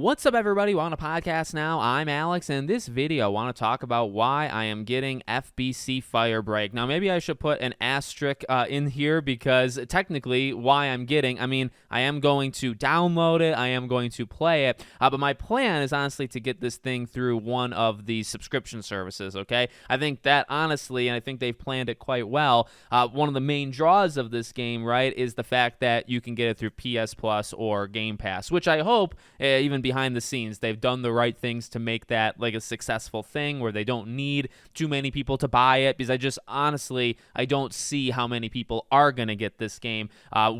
What's up, everybody? We're on a podcast now. I'm Alex, and in this video, I want to talk about why I am getting FBC Firebreak. Now, maybe I should put an asterisk in here because technically, why I'm getting, I am going to download it, I am going to play it, but my plan is honestly to get this thing through one of the subscription services, okay? I think that, honestly, and I think they've planned it quite well, one of the main draws of this game, right, is the fact that you can get it through PS Plus or Game Pass, which I hope, even behind the scenes, they've done the right things to make that like a successful thing where they don't need too many people to buy it, because I just honestly, I don't see how many people are going to get this game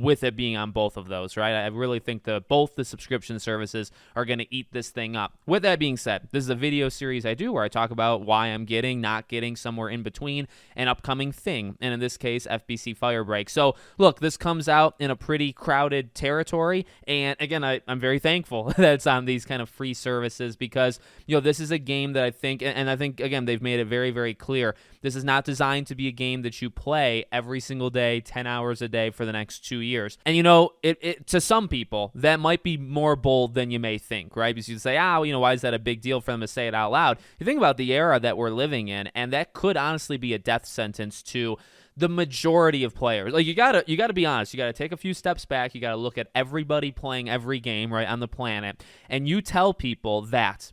with it being on both of those, right? I really think that both the subscription services are going to eat this thing up. With that being said, this is a video series I do where I talk about why I'm getting, not getting, somewhere in between, an upcoming thing, and in this case, FBC Firebreak. So look, this comes out in a pretty crowded territory, and again, I'm very thankful that it's on these kind of free services, because this is a game that I think, and I think again they've made it very, very clear, this is not designed to be a game that you play every single day, 10 hours a day for the next 2 years. And it to some people that might be more bold than you may think, right? Because you say, why is that a big deal for them to say it out loud? You think about the era that we're living in, and that could honestly be a death sentence to the majority of players. Like, you gotta be honest. You gotta take a few steps back. You gotta look at everybody playing every game, right, on the planet, and you tell people that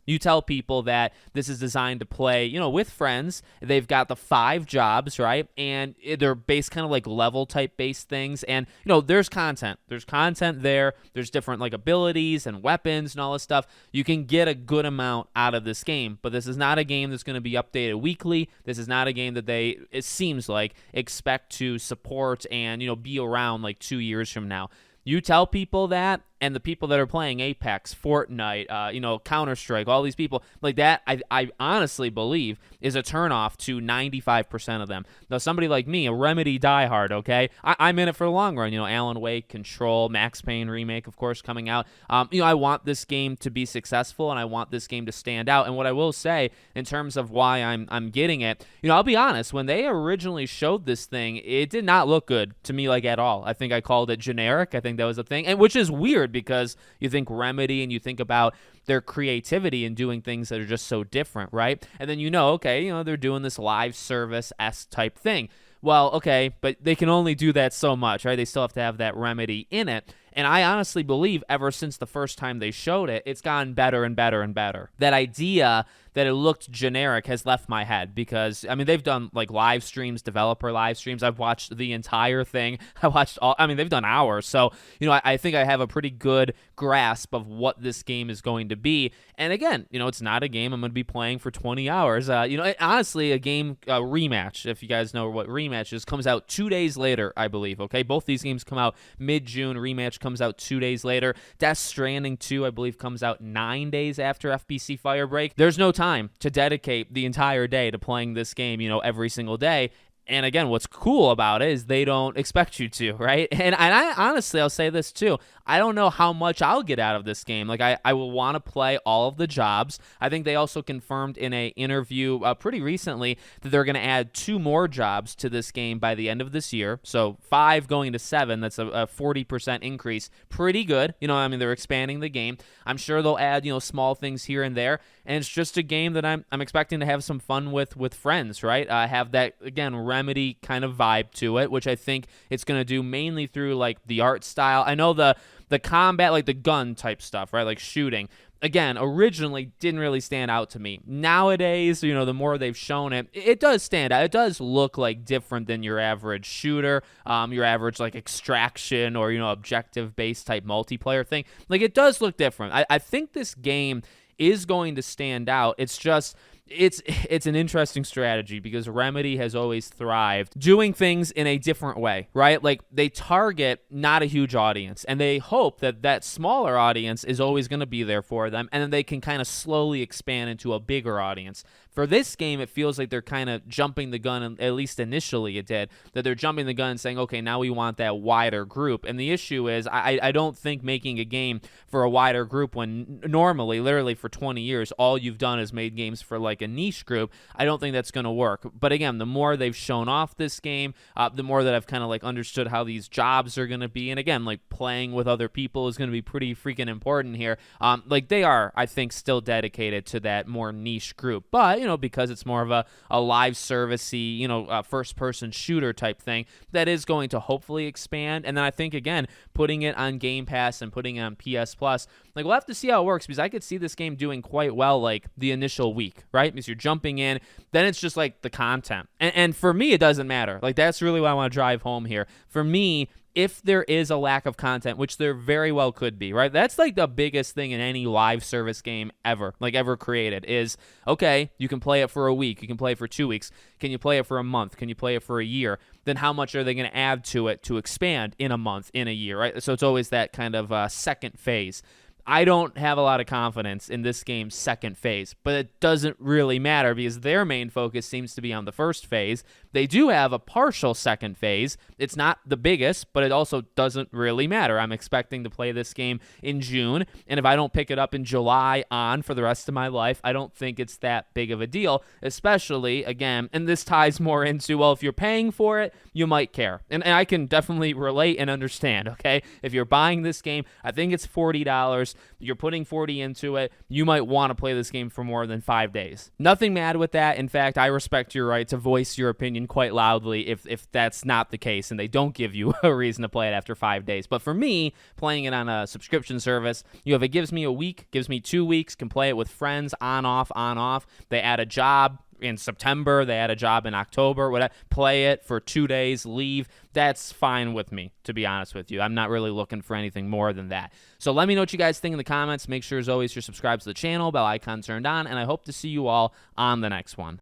this is designed to play, with friends. They've got the 5 jobs, right, and they're based kind of like level type based things, and there's content. There's content there. There's different like abilities and weapons and all this stuff. You can get a good amount out of this game, but this is not a game that's going to be updated weekly. This is not a game that it seems like, expect to support and be around like 2 years from now. You tell people that, and the people that are playing Apex, Fortnite, Counter-Strike, all these people, like that, I honestly believe is a turnoff to 95% of them. Now, somebody like me, a Remedy diehard, okay, I'm in it for the long run. Alan Wake, Control, Max Payne remake, of course, coming out. I want this game to be successful, and I want this game to stand out. And what I will say, in terms of why I'm getting it, I'll be honest, when they originally showed this thing, it did not look good to me, like, at all. I think I called it generic. I think that was a thing, and which is weird, because you think Remedy and you think about their creativity and doing things that are just so different, right? And then they're doing this live service-esque type thing. Well, okay, but they can only do that so much, right? They still have to have that Remedy in it. And I honestly believe ever since the first time they showed it, it's gotten better and better and better. That idea that it looked generic has left my head, because, they've done like live streams, developer live streams. I've watched the entire thing. They've done hours. So, I think I have a pretty good grasp of what this game is going to be. And again, it's not a game I'm going to be playing for 20 hours. Honestly, a game, Rematch, if you guys know what Rematch is, comes out 2 days later, I believe, okay? Both these games come out mid-June. Rematch comes out 2 days later. Death Stranding 2, I believe, comes out 9 days after FBC Firebreak. There's no time to dedicate the entire day to playing this game, every single day. And again, what's cool about it is they don't expect you to, right? And I honestly, I'll say this too. I don't know how much I'll get out of this game. Like, I will want to play all of the jobs. I think they also confirmed in an interview pretty recently that they're going to add 2 more jobs to this game by the end of this year. So 5 going to 7. That's a 40% increase. Pretty good. They're expanding the game. I'm sure they'll add, small things here and there. And it's just a game that I'm expecting to have some fun with friends, right? Have that, again, Remedy kind of vibe to it, which I think it's going to do mainly through like the art style. I know the combat, like the gun type stuff, right? Like shooting, again, originally didn't really stand out to me. Nowadays, the more they've shown it, it does stand out. It does look like different than your average shooter, your average like extraction or, objective-based type multiplayer thing. Like, it does look different. I think this game is going to stand out. It's just, it's an interesting strategy, because Remedy has always thrived doing things in a different way, right? Like, they target not a huge audience, and they hope that smaller audience is always going to be there for them, and then they can kind of slowly expand into a bigger audience. For this game, it feels like they're kind of jumping the gun, and at least initially it did, that they're jumping the gun and saying, okay, now we want that wider group. And the issue is, I don't think making a game for a wider group, when normally, literally for 20 years, all you've done is made games for like like a niche group, I don't think that's going to work. But again, the more they've shown off this game, the more that I've kind of like understood how these jobs are going to be. And again, like playing with other people is going to be pretty freaking important here. Like they are, I think, still dedicated to that more niche group. But, because it's more of a live servicey, first person shooter type thing, that is going to hopefully expand. And then I think, again, putting it on Game Pass and putting it on PS Plus, like we'll have to see how it works, because I could see this game doing quite well like the initial week, right? Because you're jumping in, then it's just like the content. And for me, it doesn't matter. Like that's really what I want to drive home here. For me, if there is a lack of content, which there very well could be, right? That's like the biggest thing in any live service game ever, like ever created, is, okay, you can play it for a week, you can play it for 2 weeks, can you play it for a month, can you play it for a year? Then how much are they going to add to it to expand in a month, in a year, right? So it's always that kind of second phase. I don't have a lot of confidence in this game's second phase, but it doesn't really matter because their main focus seems to be on the first phase. They do have a partial second phase. It's not the biggest, but it also doesn't really matter. I'm expecting to play this game in June, and if I don't pick it up in July on for the rest of my life, I don't think it's that big of a deal, especially, again, and this ties more into, well, if you're paying for it, you might care. And I can definitely relate and understand, okay? If you're buying this game, I think it's $40. You're putting $40 into it, you might want to play this game for more than 5 days. Nothing mad with that. In fact, I respect your right to voice your opinion quite loudly if that's not the case and they don't give you a reason to play it after 5 days. But for me, playing it on a subscription service, it gives me a week, gives me 2 weeks, can play it with friends, on, off, on, off. They add a job in September, they add a job in October, whatever, play it for 2 days, leave. That's fine with me, to be honest with you. I'm not really looking for anything more than that. So let me know what you guys think in the comments. Make sure, as always, you're subscribed to the channel, bell icon turned on, and I hope to see you all on the next one.